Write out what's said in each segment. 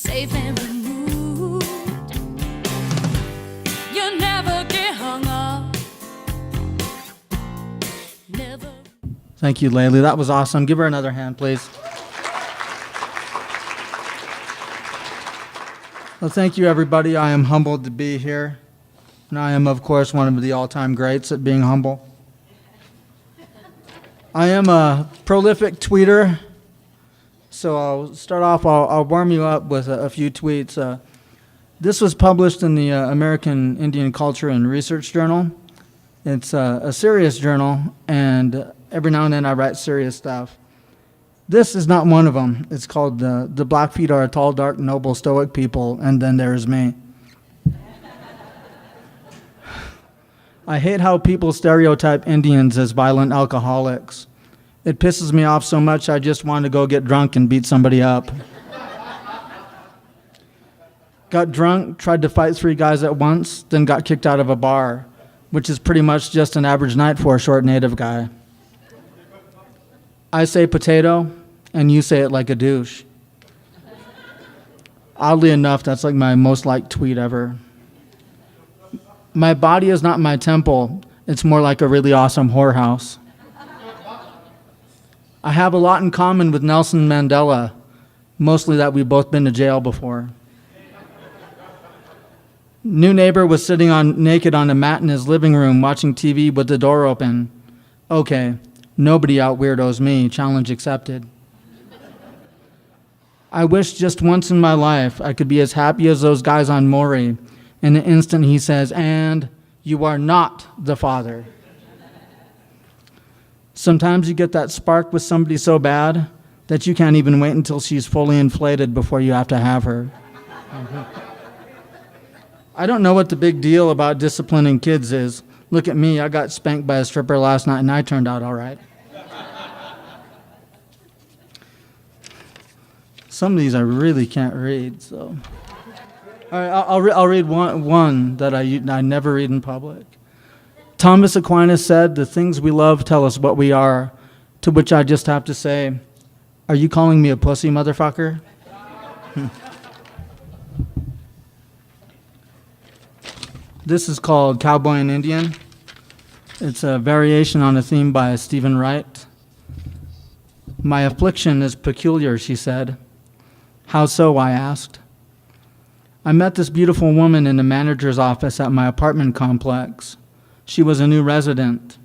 safe and removed. You never get hung up. Never. Thank you, Laylee. That was awesome. Give her another hand, please. Well, thank you, everybody. I am humbled to be here. And I am, of course, one of the all-time greats at being humble. I am a prolific tweeter. So I'll start off, I'll warm you up with a few tweets. This was published in the American Indian Culture and Research Journal. It's a serious journal, and every now and then I write serious stuff. This is not one of them. It's called The Blackfeet Are a Tall, Dark, Noble, Stoic People, and then there's me. I hate how people stereotype Indians as violent alcoholics. It pisses me off so much I just want to go get drunk and beat somebody up. Got drunk, tried to fight 3 guys at once, then got kicked out of a bar, which is pretty much just an average night for a short native guy. I say potato, and you say it like a douche. Oddly enough, that's like my most liked tweet ever. My body is not my temple. It's more like a really awesome whorehouse. I have a lot in common with Nelson Mandela, mostly that we've both been to jail before. New neighbor was sitting naked on a mat in his living room watching TV with the door open. Okay, nobody out weirdos me, challenge accepted. I wish just once in my life I could be as happy as those guys on Maury. In the instant he says, and you are not the father. Sometimes you get that spark with somebody so bad that you can't even wait until she's fully inflated before you have to have her. I don't know what the big deal about disciplining kids is. Look at me, I got spanked by a stripper last night and I turned out all right. Some of these I really can't read, so. All right, I'll read one that I never read in public. Thomas Aquinas said, the things we love tell us what we are, to which I just have to say, are you calling me a pussy, motherfucker? This is called Cowboy and Indian. It's a variation on a theme by Stephen Wright. My affliction is peculiar, she said. How so, I asked. I met this beautiful woman in the manager's office at my apartment complex. She was a new resident.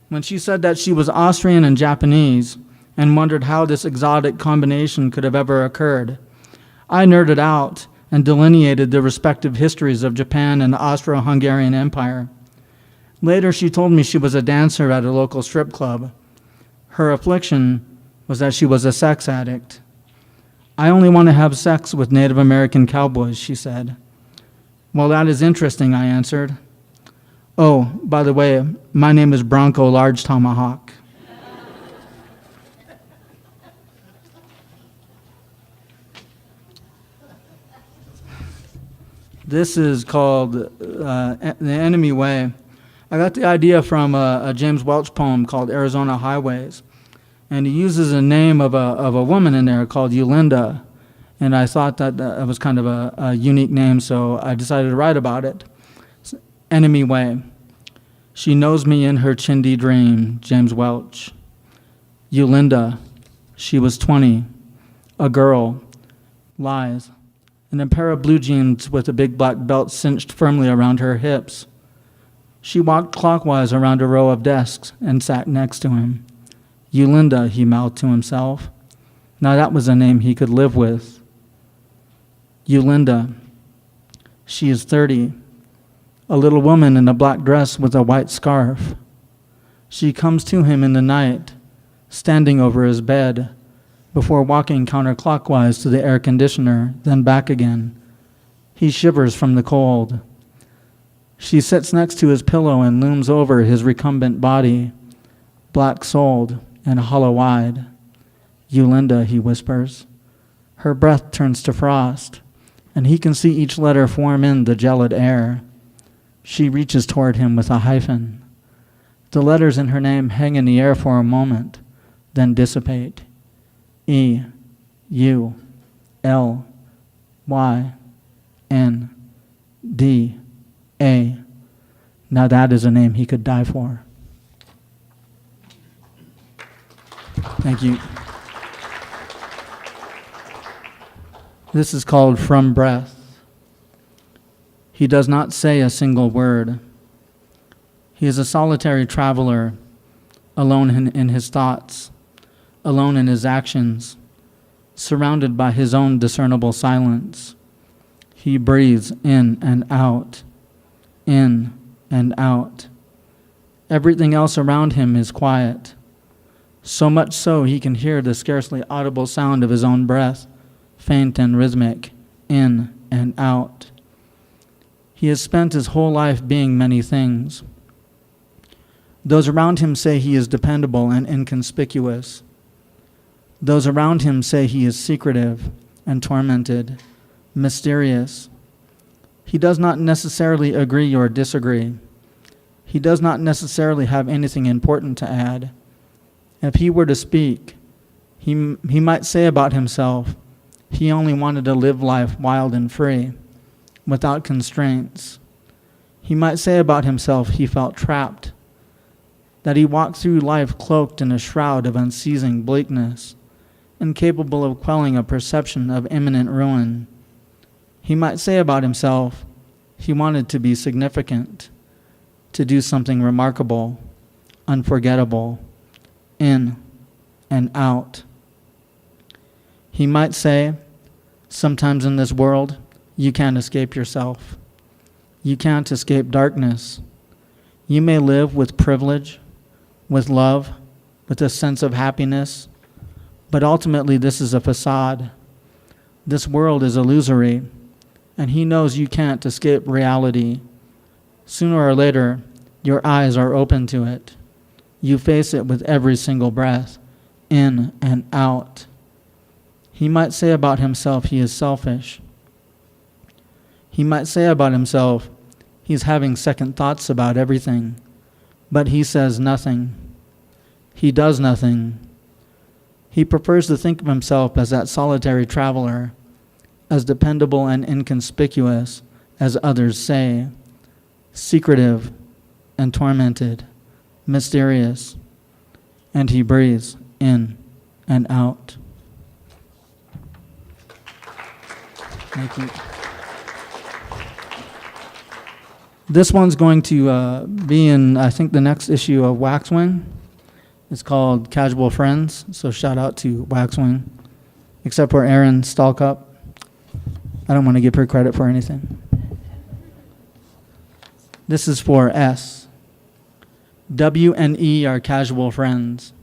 When she said that she was Austrian and Japanese and wondered how this exotic combination could have ever occurred, I nerded out and delineated the respective histories of Japan and the Austro-Hungarian Empire. Later, she told me she was a dancer at a local strip club. Her affliction was that she was a sex addict. I only want to have sex with Native American cowboys, she said. Well, that is interesting, I answered. Oh, by the way, my name is Bronco Large Tomahawk. This is called The Enemy Way. I got the idea from a James Welch poem called Arizona Highways. And he uses a name of a woman in there called Yolinda. And I thought that was kind of a unique name, so I decided to write about it. Enemy Way. She knows me in her chindi dream, James Welch. Yolinda. She was 20. A girl. Lies. In a pair of blue jeans with a big black belt cinched firmly around her hips. She walked clockwise around a row of desks and sat next to him. Yolinda, he mouthed to himself. Now that was a name he could live with. Yolinda. She is 30. A little woman in a black dress with a white scarf. She comes to him in the night, standing over his bed, before walking counterclockwise to the air conditioner, then back again. He shivers from the cold. She sits next to his pillow and looms over his recumbent body, black-souled and hollow-eyed. Yolinda, he whispers. Her breath turns to frost, and he can see each letter form in the gelid air. She reaches toward him with a hyphen. The letters in her name hang in the air for a moment, then dissipate. E, U, L, Y, N, D, A. Now that is a name he could die for. Thank you. This is called From Breath. He does not say a single word. He is a solitary traveler, alone in his thoughts, alone in his actions, surrounded by his own discernible silence. He breathes in and out, in and out. Everything else around him is quiet, so much so he can hear the scarcely audible sound of his own breath, faint and rhythmic, in and out. He has spent his whole life being many things. Those around him say he is dependable and inconspicuous. Those around him say he is secretive and tormented, mysterious. He does not necessarily agree or disagree. He does not necessarily have anything important to add. If he were to speak, he might say about himself, he only wanted to live life wild and free, without constraints. He might say about himself he felt trapped, that he walked through life cloaked in a shroud of unceasing bleakness, incapable of quelling a perception of imminent ruin. He might say about himself he wanted to be significant, to do something remarkable, unforgettable, in and out. He might say, sometimes in this world, you can't escape yourself. You can't escape darkness. You may live with privilege, with love, with a sense of happiness, but ultimately this is a facade. This world is illusory, and he knows you can't escape reality. Sooner or later, your eyes are open to it. You face it with every single breath, in and out. He might say about himself he is selfish. He might say about himself he's having second thoughts about everything, but he says nothing. He does nothing. He prefers to think of himself as that solitary traveler, as dependable and inconspicuous as others say, secretive and tormented, mysterious, and he breathes in and out. Thank you. This one's going to be in, I think, the next issue of Waxwing. It's called Casual Friends, so shout out to Waxwing. Except for Erin Stalkup. I don't want to give her credit for anything. This is for S. W and E are casual friends.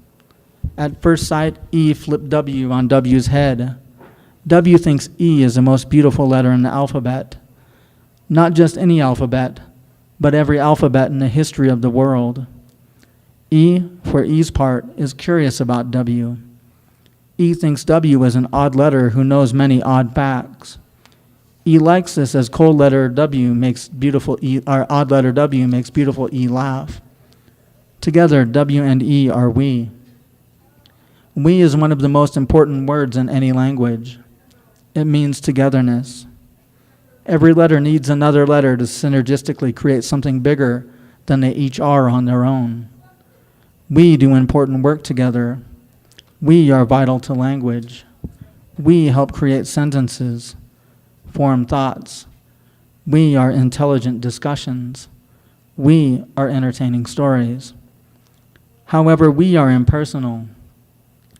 At first sight, E flipped W on W's head. W thinks E is the most beautiful letter in the alphabet. Not just any alphabet, but every alphabet in the history of the world. E, for E's part, is curious about W. E thinks W is an odd letter who knows many odd facts. E likes this as cold letter W makes beautiful E, or odd letter W makes beautiful E laugh. Together, W and E are we. We is one of the most important words in any language. It means togetherness. Every letter needs another letter to synergistically create something bigger than they each are on their own. We do important work together. We are vital to language. We help create sentences, form thoughts. We are intelligent discussions. We are entertaining stories. However, we are impersonal.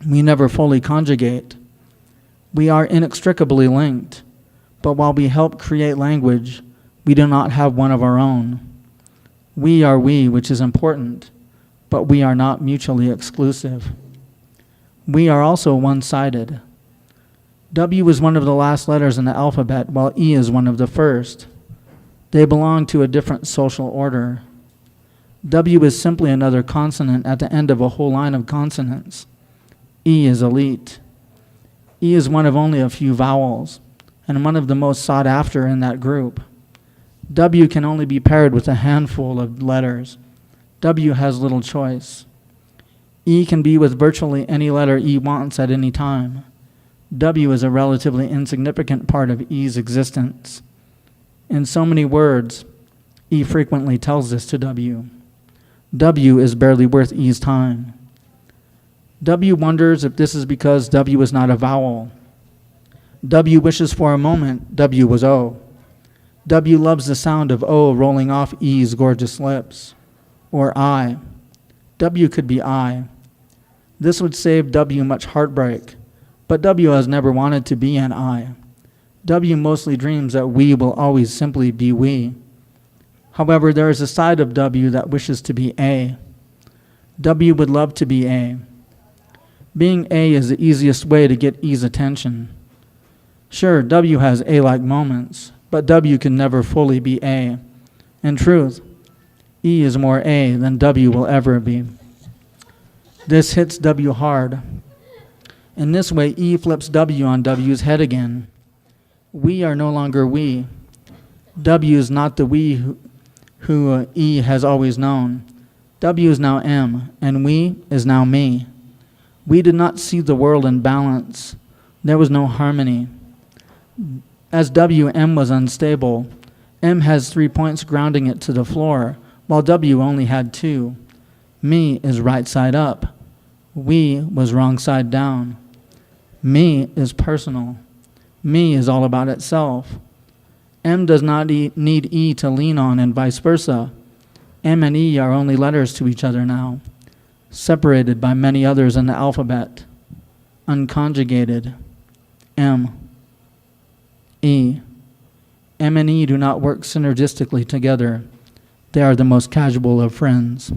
We never fully conjugate. We are inextricably linked, but while we help create language, we do not have one of our own. We are we, which is important, but we are not mutually exclusive. We are also one-sided. W is one of the last letters in the alphabet, while E is one of the first. They belong to a different social order. W is simply another consonant at the end of a whole line of consonants. E is elite. E is one of only a few vowels, and one of the most sought after in that group. W can only be paired with a handful of letters. W has little choice. E can be with virtually any letter E wants at any time. W is a relatively insignificant part of E's existence. In so many words, E frequently tells this to W. W is barely worth E's time. W wonders if this is because W is not a vowel. W wishes for a moment W was O. W loves the sound of O rolling off E's gorgeous lips. Or I. W could be I. This would save W much heartbreak, but W has never wanted to be an I. W mostly dreams that we will always simply be we. However, there is a side of W that wishes to be A. W would love to be A. Being A is the easiest way to get E's attention. Sure, W has A-like moments, but W can never fully be A. In truth, E is more A than W will ever be. This hits W hard. In this way, E flips W on W's head again. We are no longer we. W is not the we who E has always known. W is now M, and we is now me. We did not see the world in balance. There was no harmony. As W, M was unstable. M has 3 points grounding it to the floor, while W only had 2. Me is right side up. We was wrong side down. Me is personal. Me is all about itself. M does not need E to lean on, and vice versa. M and E are only letters to each other now, separated by many others in the alphabet. Unconjugated. M. E. M and E do not work synergistically together. They are the most casual of friends.